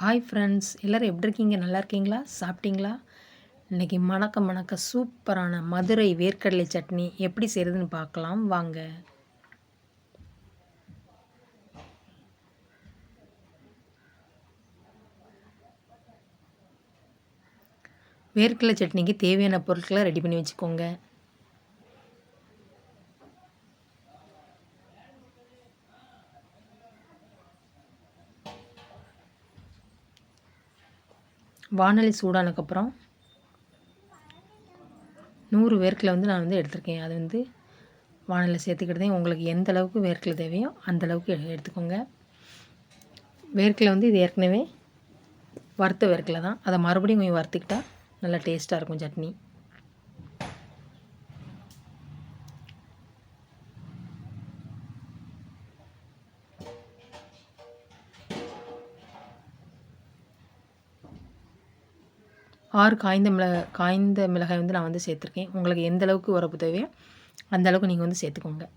Hi friends, எல்லோரும் எப்படி இருக்கீங்க? நல்லா இருக்கீங்களா? சாப்பிட்டீங்களா? இன்றைக்கி மணக்க மணக்க சூப்பரான மதுரை வேர்க்கடலை சட்னி எப்படி செய்கிறதுன்னு பார்க்கலாம் வாங்க. வேர்க்கடலை சட்னிக்கு தேவையான பொருட்களை ரெடி பண்ணி வச்சுக்கோங்க. வானொலி சூடானதுக்கப்புறம் 100 வேர்க்கடலை நான் எடுத்திருக்கேன். அது வானலில் சேர்த்துக்கிட்டதே உங்களுக்கு எந்த அளவுக்கு வேர்க்கடலை தேவையோ அந்தளவுக்கு எடுத்துக்கோங்க. வேர்க்கடலை இது ஏற்கனவே வறுத்த வேர்க்கடலை தான். அதை மறுபடியும் கொஞ்சம் வறுத்துக்கிட்டா நல்லா டேஸ்ட்டாக இருக்கும் சட்னி. காய்ந்த மிளகாய் நான் சேர்த்துருக்கேன். உங்களுக்கு எந்த அளவுக்கு உரப்பு தேவையோ அந்த அளவுக்கு நீங்கள் சேர்த்துக்கோங்க.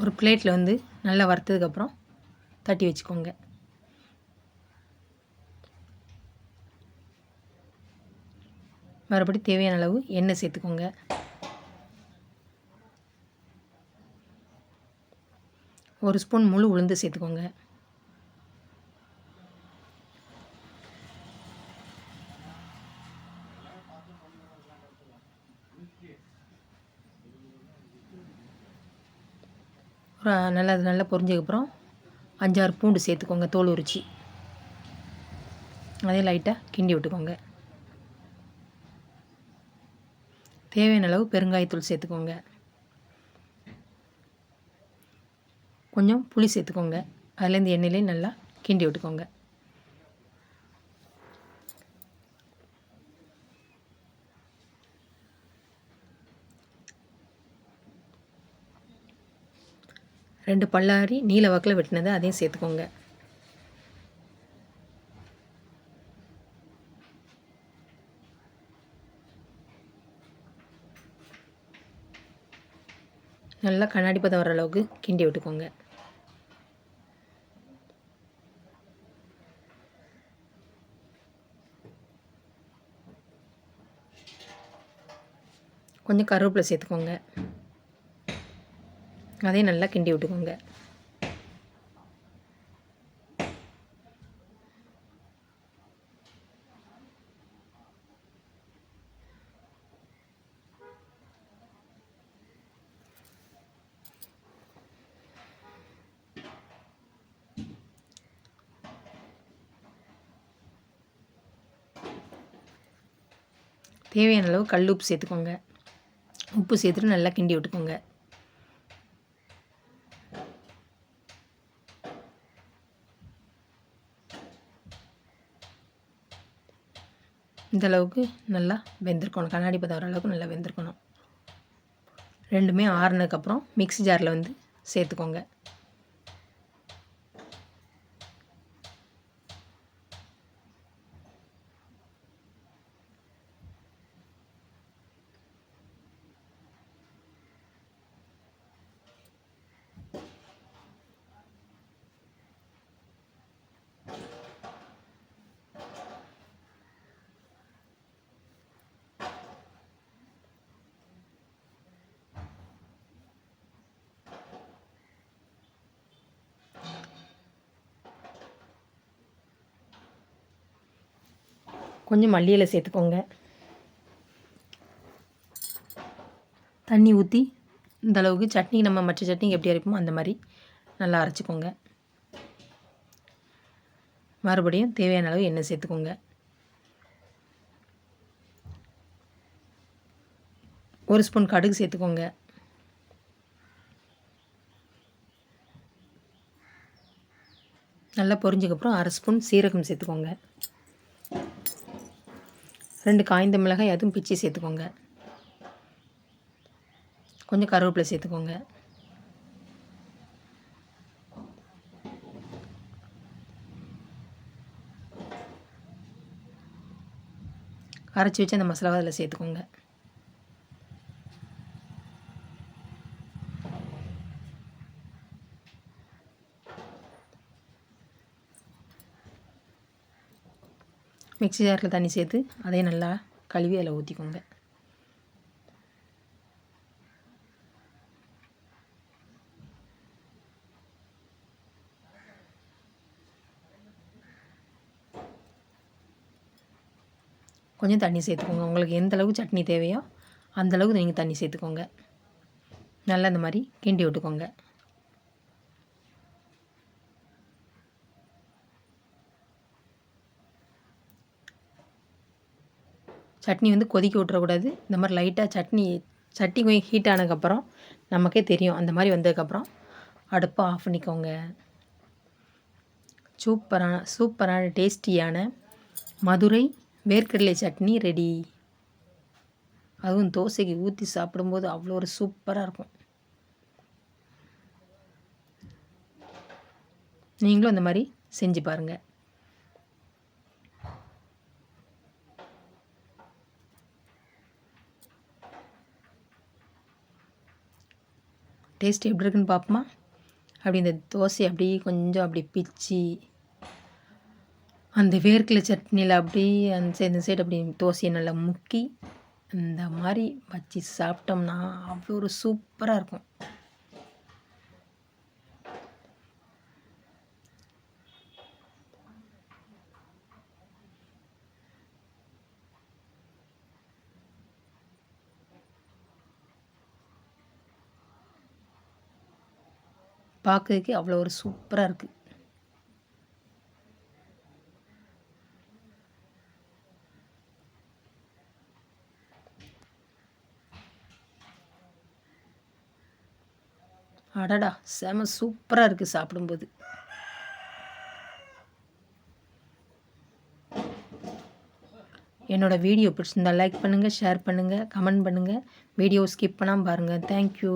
ஒரு பிளேட்டில் நல்லா வறுத்ததுக்கப்புறம் தட்டி வச்சுக்கோங்க. மறுபடி தேவையான அளவு எண்ணெய் சேர்த்துக்கோங்க. ஒரு ஸ்பூன் முழு உளுந்து சேர்த்துக்கோங்க. நல்லா பொரிஞ்சதுக்கப்புறம் 5-6 பூண்டு சேர்த்துக்கோங்க, தோல் உரிச்சி. அதே லைட்டாக கிண்டி விட்டுக்கோங்க. தேவையான அளவு பெருங்காயத்தூள் சேர்த்துக்கோங்க. கொஞ்சம் புளி சேர்த்துக்கோங்க. அதுலேருந்து எண்ணெயிலே நல்லா கிண்டி விட்டுக்கோங்க. ரெண்டு பல்லாரி நீல வாக்கில் வெட்டினது அதையும் சேர்த்துக்கோங்க. நல்லா கண்ணாடி பதம் வர அளவுக்கு கிண்டி விட்டுக்கோங்க. கொஞ்சம் கருவேப்பிலை சேர்த்துக்கோங்க. அதையும் நல்லா கிண்டி விட்டுக்கோங்க. தேவையான அளவு கல் உப்பு சேர்த்துக்கோங்க. உப்பு சேர்த்துட்டு நல்லா கிண்டி விட்டுக்கோங்க. இந்த அளவுக்கு நல்லா வெந்திருக்கணும். கண்ணாடி பதம் வர அளவுக்கு நல்லா வெந்திருக்கணும். ரெண்டுமே ஆறுனதுக்கப்புறம் மிக்ஸி ஜாரில் சேர்த்துக்கோங்க. கொஞ்சம் மல்லி இலை சேர்த்துக்கோங்க. தண்ணி ஊற்றி இந்த அளவுக்கு சட்னி நம்ம மற்ற சட்னிக்கு எப்படி அரைப்போமோ அந்த மாதிரி நல்லா அரைச்சிக்கோங்க. மறுபடியும் தேவையான அளவு எண்ணெய் சேர்த்துக்கோங்க. ஒரு ஸ்பூன் கடுகு சேர்த்துக்கோங்க. நல்லா பொரிஞ்சதுக்கப்புறம் 1/2 ஸ்பூன் சீரகம் சேர்த்துக்கோங்க. 2 காய்ந்த மிளகாய் அதுவும் பிச்சு சேர்த்துக்கோங்க. கொஞ்சம் கருவேப்பிலை சேர்த்துக்கோங்க. அரைச்சி வச்சு அந்த மசாலாவை அதில் சேர்த்துக்கோங்க. மிக்ஸி ஜாரில் தண்ணி சேர்த்து அதையும் நல்லா கழுவி அதில் ஊற்றிக்கோங்க. கொஞ்சம் தண்ணி சேர்த்துக்கோங்க. உங்களுக்கு எந்த அளவுக்கு சட்னி தேவையோ அந்தளவுக்கு நீங்கள் தண்ணி சேர்த்துக்கோங்க. நல்லா இந்த மாதிரி கிண்டி விட்டுக்கோங்க. சட்னி வந்து கொதிக்க விட்டுறக்கூடாது. இந்த மாதிரி லைட்டாக சட்னி கொஞ்சம் ஹீட் ஆனதுக்கப்புறம் நமக்கே தெரியும். அந்த மாதிரி வந்ததுக்கப்புறம் அடுப்பை ஆஃப் பண்ணிக்கோங்க. சூப்பரான டேஸ்டியான மதுரை வேர்க்கடலை சட்னி ரெடி. அதுவும் தோசைக்கு ஊற்றி சாப்பிடும்போது அவ்வளோ ஒரு சூப்பராக இருக்கும். நீங்களும் அந்த மாதிரி செஞ்சு பாருங்கள். டேஸ்ட் எப்படி இருக்குன்னு பார்ப்போமா? அப்படி இந்த தோசை அப்படியே கொஞ்சம் அப்படி பிச்சு அந்த வேர்க்கடலை சட்னியில் அப்படியே இந்த சைடு அப்படி தோசையை நல்லா முக்கி இந்த மாதிரி வச்சு சாப்பிட்டோம்னா அவ்வளோ ஒரு சூப்பராக இருக்கும். பார்க்கறதுக்கு அவ்வளோ ஒரு சூப்பராக இருக்குது. அடடா, செம சூப்பராக இருக்குது சாப்பிடும்போது. என்னோடய வீடியோ பிடிச்சிருந்தால் லைக் பண்ணுங்கள், ஷேர் பண்ணுங்கள், கமெண்ட் பண்ணுங்கள். வீடியோ ஸ்கிப் பண்ணாமல் பாருங்கள். தேங்க்யூ.